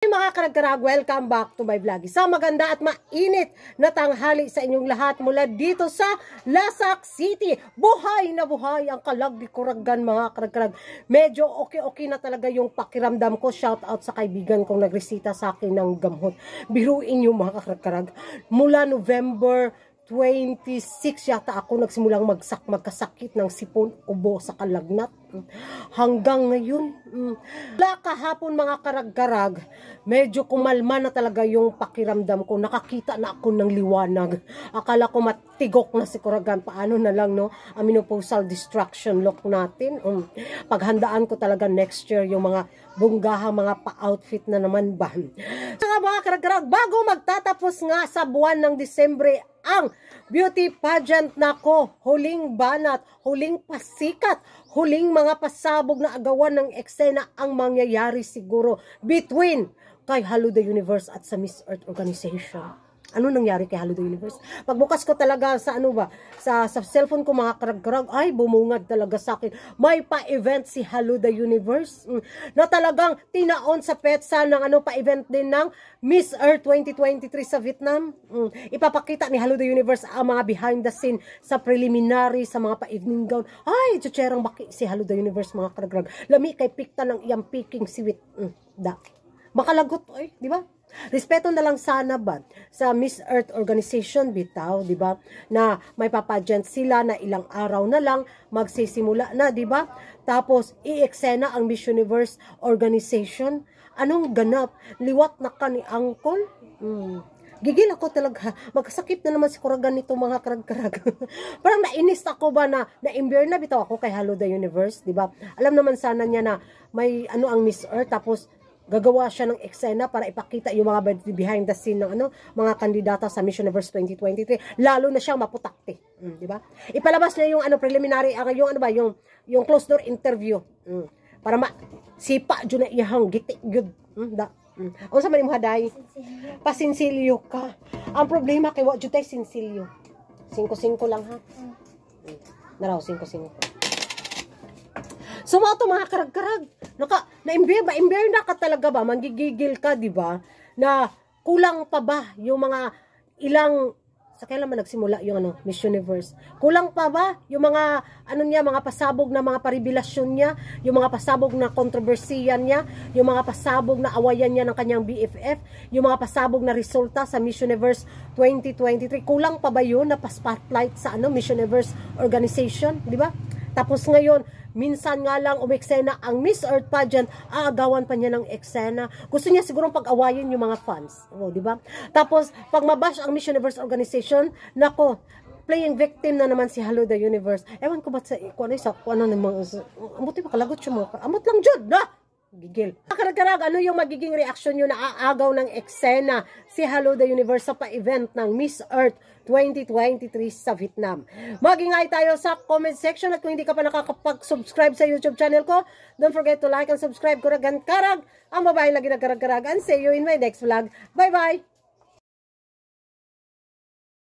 Mga karagkarag, welcome back to my vlog. Isang maganda at mainit na tanghali sa inyong lahat mula dito sa Lasak City. Buhay na buhay ang Kalaglikuragan mga karagkarag. Medyo okay na talaga yung pakiramdam ko. Shout out sa kaibigan kong nagresita sa akin ng gamot. Biruin yung mga karagkarag. Mula November 26 yata ako nagsimulang magkasakit ng sipon, ubo sa kalagnat. Hanggang ngayon, kahapon mga karag-karag, medyo kumalma na talaga yung pakiramdam ko. Nakakita na ako ng liwanag. Akala ko matigok na si Kuragan. Paano na lang, no? Menopausal distraction look natin. Paghandaan ko talaga next year yung mga bunggahang mga pa-outfit na naman ba. Saka mga karag-karag, bago magtatapos nga sa buwan ng Disyembre ang beauty pageant nako, huling banat, huling pasikat, huling mga pasabog na agawan ng eksena ang mangyayari siguro between kay Hello the Universe at sa Miss Earth Organization. Ano nangyari kay Hello the Universe? Pagbukas ko talaga sa sa cellphone ko mga karag-karag, ay bumungad talaga sa akin. May pa-event si Hello the Universe na talagang tinaon sa petsa ng pa-event din ng Miss Earth 2023 sa Vietnam. Ipapakita ni Hello the Universe ang mga behind the scene sa preliminary, sa mga pa-evening gown. Ay, tsucherang baki si Hello the Universe mga karag-karag. Lami kay pikta ng iyang picking siwit. Makalagot, ay, di ba? Respeto na lang sana ba sa Miss Earth Organization bitaw, di ba? Na may papageant sila na ilang araw na lang magsisimula na, di ba? Tapos i-eksena ang Miss Universe Organization. Anong ganap? Liwat na ka ni Uncle? Gigil ako talaga. Magkasakit na naman si Kuragan nito mga karag-karag. Parang nainis ako ba na na-imbir na bitaw ako kay Hello the Universe, di ba? Alam naman sana niya na may ang Miss Earth, tapos gagawa siya ng eksena para ipakita yung mga behind the scene ng mga kandidata sa Miss Universe 2023, lalo na siyang maputakti, di ba? Ipalabas niya yung preliminary, yung closed door interview, para sipa jud na iyang giti gyud. Unsa man imong haday? Pasinsilyo ka. Ang problema kay wa jud tay sinsilyo. 5-5 lang ha. Naraw 5-5. So mga karag-karag, na-imbir na ka talaga ba? Manggigigil ka, di ba? Na kulang pa ba yung mga ilang, sa kailan man nagsimula yung Miss Universe? Kulang pa ba yung mga, mga pasabog na mga paribilasyon niya, yung mga pasabog na kontrobersiyan niya, yung mga pasabog na awayan niya ng kanyang BFF, yung mga pasabog na resulta sa Miss Universe 2023? Kulang pa ba yun na pa-spotlight sa Miss Universe Organization, di ba? Tapos ngayon, minsan nga lang umeksena ang Miss Earth pageant, aagawan pa niya ng eksena. Gusto niya sigurong pag-awayin yung mga fans. Di ba? Tapos, pag mabash ang Miss Universe Organization, nako, playing victim na naman si Hello the Universe. Ewan ko ba't amuti makalagot siya mo. Amot lang jud, na! Gigil. Karag-karag, ano yung magiging reaksyon nyo na aagaw ng eksena si Hello the Universe sa pa-event ng Miss Earth 2023 sa Vietnam? Mag-ingay tayo sa comment section, at kung hindi ka pa nakakapag-subscribe sa YouTube channel ko, don't forget to like and subscribe. Kuragan-karag, ang babae lagi na karag-karag, and see you in my next vlog. Bye-bye!